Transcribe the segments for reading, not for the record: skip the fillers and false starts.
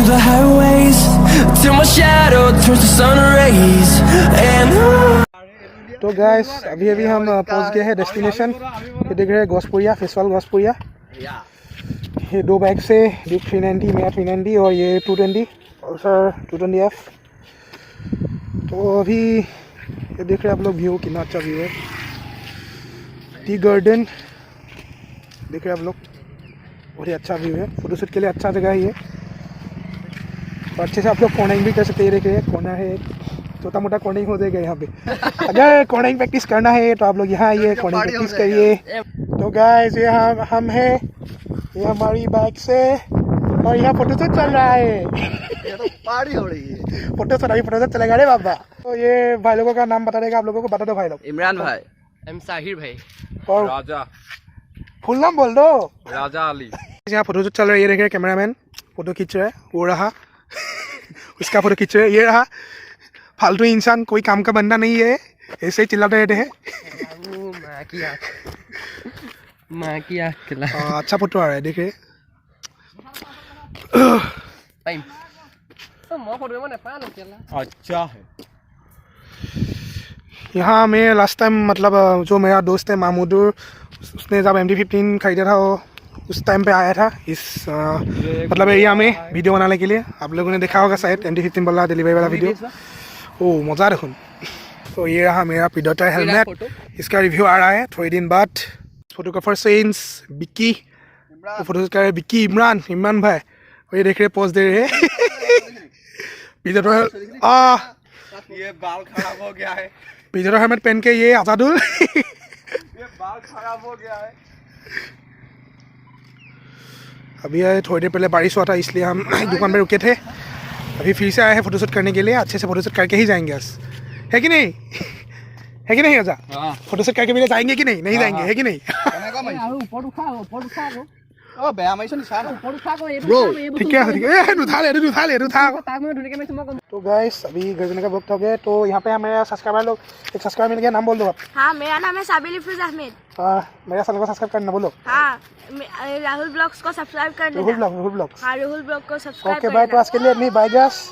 the highways till my shadow turns to sun rays. And तो guys अभी अभी हम पहुंच गए हैं डेस्टिनेशन। ये देख रहे हैं गौसपुरिया, फेस्टिवल गौसपुरिया। ये दो बाइक से ड्यूक 390, मेरा 390 और ये 220 और सर 220F। तो अभी ये देख रहे हैं आप लोग, व्यू कितना अच्छा व्यू है। टी गार्डन देख रहे हैं आप लोग, बहुत ही अच्छा व्यू है। फोटोशूट के लिए अच्छा जगह है ये। और अच्छे से आप लोग कॉर्निंग भी कर सकते हैं। देख रहे हैं कॉर्नर है, छोटा मोटा कॉर्निंग हो जाएगा यहाँ पे। अगर कॉर्निंग प्रैक्टिस करना है तो आप लोग यहाँ आइए, कॉर्निंग प्रैक्टिस करिए। तो गाइस ये हम है, ये हमारी बाइक से और यहाँ फोटोशूट चल रहा है। ये तो पार्टी हो रही है। फोटोशूट चलेगा रे बाबा। तो ये भाई लोगों का नाम बता देगा आप लोगों को, बता दो भाई लोग। इमरान भाई, एम साहिर भाई और राजा, फुल नाम बोल दो। राजा अली। यहाँ फोटोशूट चल रहा है। ये देख रहे कैमरामैन फोटो खींच रहा है, वो रहा उसका फोटो खींच रहा है, ये रहा। फालतू इंसान, कोई काम का बंदा नहीं है, ऐसे ही चिल्लाते रहते हैं। अच्छा फोटो आ रहा है, देखिए। अच्छा है। यहाँ मैं लास्ट टाइम मतलब जो मेरा दोस्त है मामूदुर, उसने जब MT-15 खरीदा था वो उस टाइम पे आया था इस मतलब एरिया में वीडियो बनाने के लिए। आप लोगों ने देखा होगा शायद MT-15 वाला डिलीवरी वाला वीडियो। ओ मज़ा देखो। तो ये रहा मेरा प्रीडेटर हेलमेट, इसका रिव्यू आ रहा है थोड़े दिन बाद। फोटोग्राफर सेंस बिक्की, तो फोटो कर बिक्की इमरान भाई। और ये देख रहे पोज दे रहे प्रीडेटर। ये बाल खराब हो गया है। प्रीडेटर हेलमेट पहन के ये आजादुल। ये बाल खराब हो गया है। अभी थोड़ी देर पहले बारिश हुआ था, इसलिए हम दुकान में रुके थे। अभी फिर से आए हैं फोटोशूट करने के लिए। अच्छे से फोटोशूट करके ही जाएंगे बस, है कि नहीं? है कि नहीं राजा? फोटोशूट करके भी जाएंगे कि नहीं? नहीं जाएंगे, है कि नहीं? ठीक है। तो गाइस अभी घर जाने का वक्त हो गया। तो यहाँ पे हमारे सब्सक्राइबर लोग, एक सब्सक्राइबर मिल गया, नाम बोल दो आप। हाँ, मेरा नाम है साबिल इफ्रोज अहमद। मेरा चैनल को सब्सक्राइब करना बोलो। हाँ, राहुल ब्लॉग्स को सब्सक्राइब कर लेना। रुहुल ब्लॉग। हाँ, रुहुल ब्लॉग को सब्सक्राइब ओके बाय। तो आज के लिए नहीं, बाय गाइस।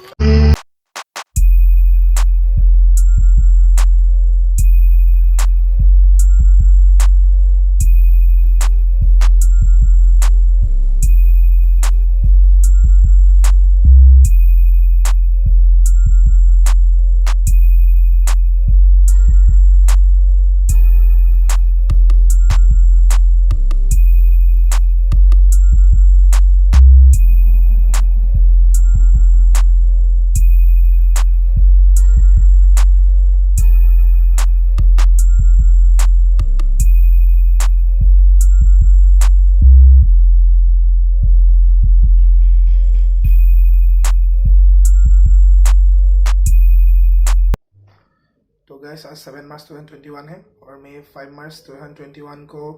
तो गैस आज 7 मार्च 2021 है और मैं 5 मार्च 2021 को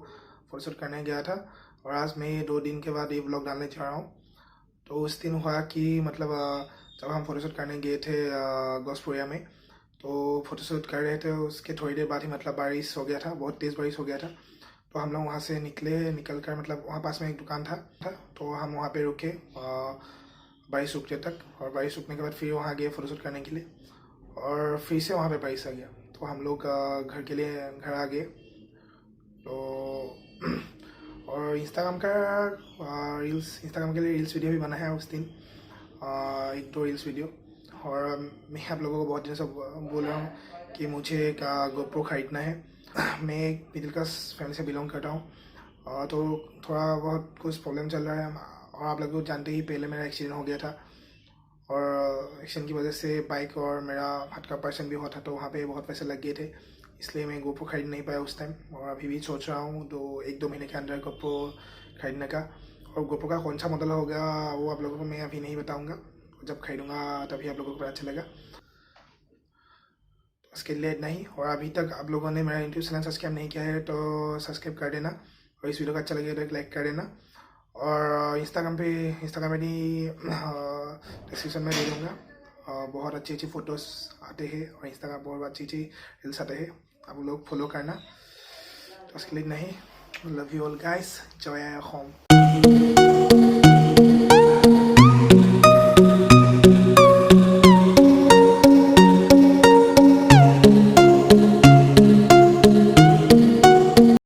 फोटोशूट करने गया था। और आज मैं 2 दिन के बाद ये व्लॉग डालने जा रहा हूँ। तो उस दिन हुआ कि मतलब जब हम फोटोशूट करने गए थे गौसपुरिया में, तो फोटोशूट कर रहे थे, उसके थोड़ी देर बाद ही मतलब बारिश हो गया था, बहुत तेज़ बारिश हो गया था। तो हम लोग वहाँ से निकल कर मतलब वहाँ पास में एक दुकान था तो हम वहाँ पे रुके बारिश रुकने तक। और बारिश रुकने के बाद फिर वहाँ गए फोटोशूट करने के लिए और फिर से वहाँ पे बारिश आ गया। तो हम लोग घर आ गए। तो और इंस्टाग्राम के लिए रील्स वीडियो भी बना है उस दिन, 1-2 रील्स वीडियो। और मैं आप लोगों को बहुत दिन से बोल रहा हूँ कि मुझे एक गोप्रो खरीदना है। मैं एक मिडिल क्लास फैमिली से बिलोंग करता हूँ, तो थोड़ा बहुत कुछ प्रॉब्लम चल रहा है। और आप लोग जानते ही पहले मेरा एक्सीडेंट हो गया था और एक्सीडेंट की वजह से बाइक और मेरा हाथ का ऑपरेशन भी हुआ था, तो वहाँ पे बहुत पैसे लग गए थे, इसलिए मैं गोप्रो खरीद नहीं पाया उस टाइम। और अभी भी सोच रहा हूँ 1-2 महीने के अंदर गोप्रो खरीदने का। और गोप्रो का कौन सा मॉडल होगा वो आप लोगों को मैं अभी नहीं बताऊँगा, जब खरीदूँगा तभी आप लोगों को पता चलेगा। उसके लिए इतना ही। और अभी तक आप लोगों ने मेरा यूट्यूब चैनल सब्सक्राइब नहीं किया है तो सब्सक्राइब कर देना, और इस वीडियो का अच्छा लगे तो एक लाइक कर देना। और इंस्टाग्राम में भी डिस्क्रिप्शन में दे दूँगा, बहुत अच्छी फ़ोटोज़ आते हैं और इंस्टाग्राम पर बहुत अच्छी रील्स आते हैं, आप लोग फॉलो करना। तो उसके लिए नहीं, लव यू ऑल गाइस, जय होम।